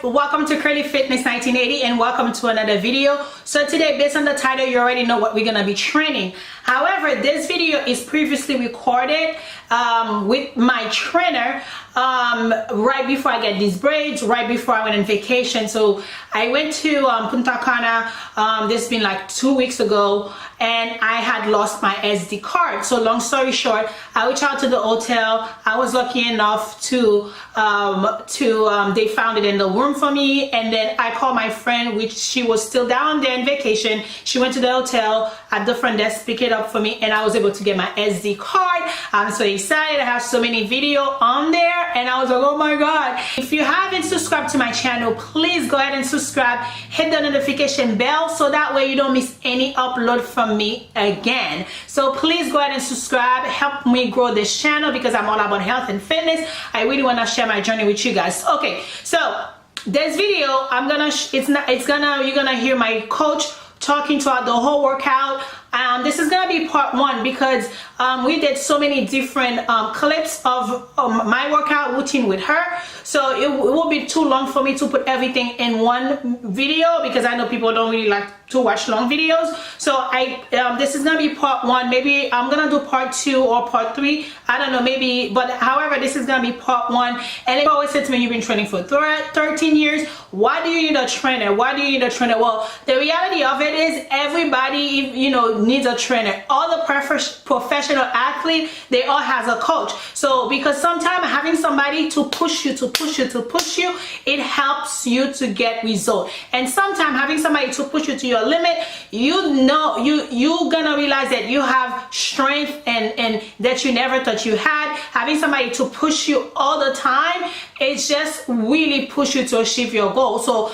welcome to Curly Fitness 1980 and welcome to another video. So today, based on the title, you already know what we're gonna be training. However, this video is previously recorded with my trainer right before I get these braids, right before I went on vacation. So I went to Punta Cana, this has been like 2 weeks ago, and I had lost my SD card. So long story short, I reached out to the hotel. I was lucky enough to they found it in the room for me, and then I called my friend, which she was still down there on vacation. She went to the hotel at the front desk, pick it up for me, and I was able to get my SD card. I'm so excited. I have so many videos on there, and I was like, oh my god. If you haven't subscribed to my channel, please go ahead and subscribe, hit the notification bell so that way you don't miss any upload from me again. So please go ahead and subscribe, help me grow this channel because I'm all about health and fitness. I really want to share my journey with you guys. Okay, so this video, you're gonna hear my coach talking throughout the whole workout. This is gonna be part one because we did so many different clips of my workout routine with her, so it will be too long for me to put everything in one video because I know people don't really like to watch long videos. So this is gonna be part one. Maybe I'm gonna do part two or part three, I don't know, maybe, but however, this is gonna be part one. And they always say to me, you've been training for 13 years, why do you need a trainer? Why do you need a trainer? Well, the reality of it is everybody, you know, needs a trainer. All the professional athletes, they all has a coach. So because sometimes having somebody to push you, it helps you to get results. And sometimes having somebody to push you to your limit, you're gonna realize that you have strength and that you never thought you had. Having somebody to push you all the time, it's just really push you to achieve your goal. So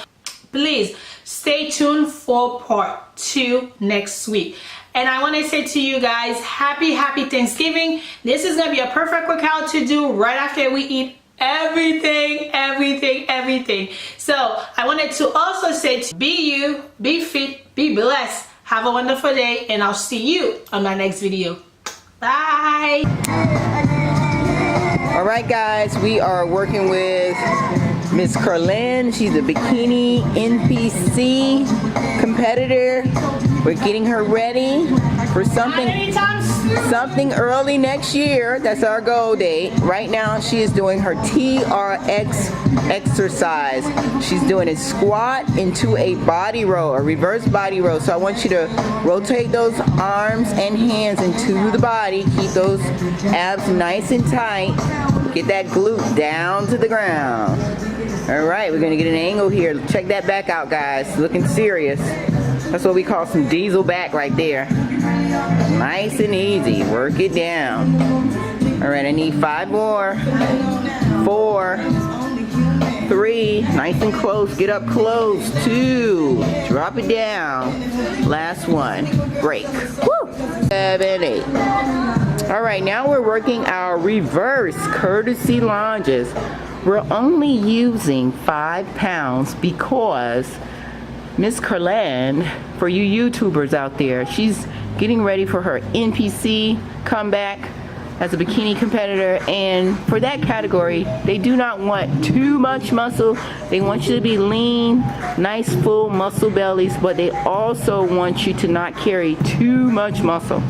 please stay tuned for part two next week. And I want to say to you guys, happy Thanksgiving. This is going to be a perfect workout to do right after we eat everything. So I wanted to also say, be you, be fit, be blessed. Have a wonderful day, and I'll see you on my next video. Bye. All right, guys, we are working with Miss Curlin. She's a bikini NPC competitor. We're getting her ready for something early next year. That's our goal date. Right now, she is doing her TRX exercise. She's doing a squat into a body row, a reverse body row. So I want you to rotate those arms and hands into the body. Keep those abs nice and tight. Get that glute down to the ground. All right, we're gonna get an angle here. Check that back out, guys. Looking serious. That's what we call some diesel back right there. Nice and easy. Work it down. All right, I need 5 more. 4, 3, nice and close. Get up close. 2, drop it down. Last one. Break. Woo! 7, 8. All right, now we're working our reverse courtesy lunges. We're only using 5 pounds because Miss Curlin, for you YouTubers out there, she's getting ready for her NPC comeback as a bikini competitor, and for that category, they do not want too much muscle. They want you to be lean, nice full muscle bellies, but they also want you to not carry too much muscle.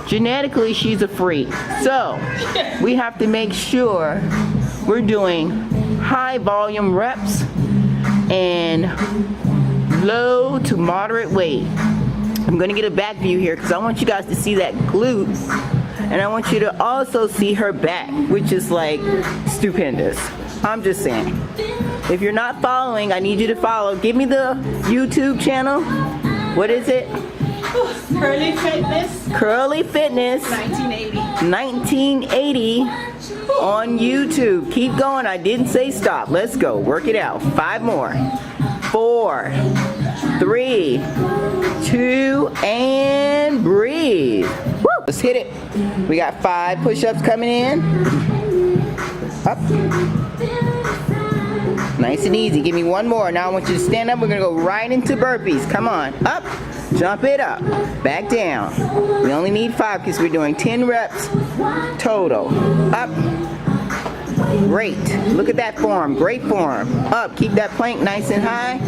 Genetically, she's a freak, so we have to make sure we're doing high volume reps and low to moderate weight. I'm going to get a back view here because I want you guys to see that glute, and I want you to also see her back, which is like stupendous. I'm just saying. If you're not following, I need you to follow. Give me the YouTube channel. What is it? Curly Fitness. Curly Fitness 1980 on YouTube. Keep going. I didn't say stop. Let's go. Work it out. 5 more. 4, 3, 2, and breathe. Woo! Let's hit it. We got 5 push-ups coming in. Up. Nice and easy. Give me 1 more. Now I want you to stand up. We're going to go right into burpees. Come on. Up. Jump it up. Back down. We only need 5 because we're doing 10 reps total. Up. Great. Look at that form. Great form. Up. Keep that plank nice and high.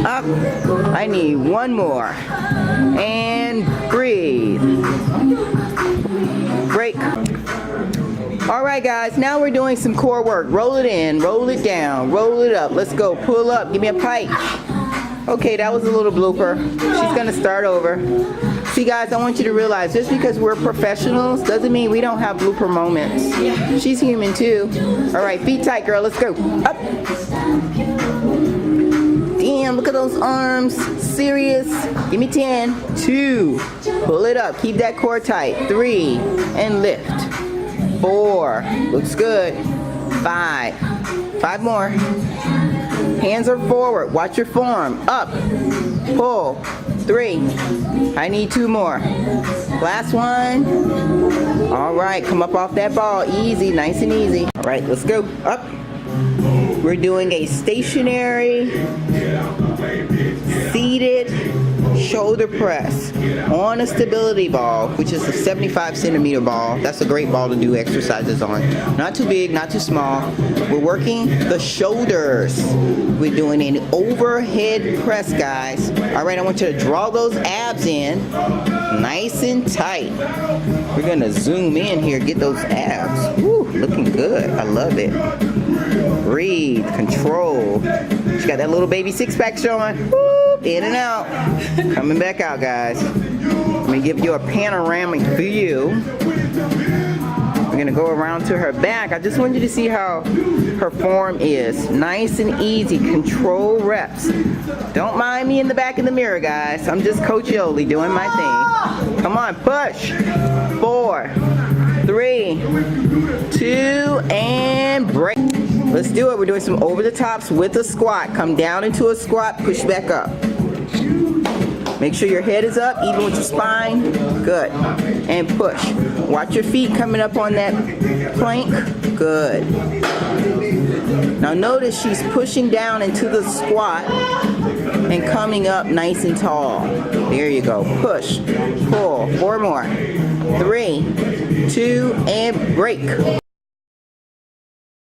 Up. I need one more. And breathe. Break. All right, guys. Now we're doing some core work. Roll it in. Roll it down. Roll it up. Let's go. Pull up. Give me a pike. Okay, that was a little blooper. She's going to start over. See, guys, I want you to realize just because we're professionals doesn't mean we don't have blooper moments. Yeah. She's human too. All right, feet tight, girl. Let's go. Up. Damn, look at those arms. Serious. Give me 10. 2. Pull it up. Keep that core tight. 3. And lift. 4. Looks good. 5. 5 more. Hands are forward. Watch your form. Up. Pull. 3. I need 2 more. Last one. All right, come up off that ball. Easy, nice and easy. All right, let's go. Up. We're doing a stationary, seated shoulder press on a stability ball, which is a 75 centimeter ball. That's a great ball to do exercises on. Not too big, not too small. We're working the shoulders. We're doing an overhead press, guys. All right, I want you to draw those abs in nice and tight. We're gonna zoom in here, get those abs. Woo, looking good. I love it. Breathe, control. She got that little baby six-pack showing. Woo, in and out. Coming back out, guys. Let me give you a panoramic view. We're gonna go around to her back. I just want you to see how her form is. Nice and easy, control reps. Don't mind me in the back of the mirror, guys. I'm just Coach Yoli doing my thing. Come on, push. 4, 3, 2, and break. Let's do it. We're doing some over the tops with a squat. Come down into a squat, push back up. Make sure your head is up, even with your spine. Good. And push. Watch your feet coming up on that plank. Good. Now notice she's pushing down into the squat and coming up nice and tall. There you go. Push. Pull. 4 more. 3, 2, and break.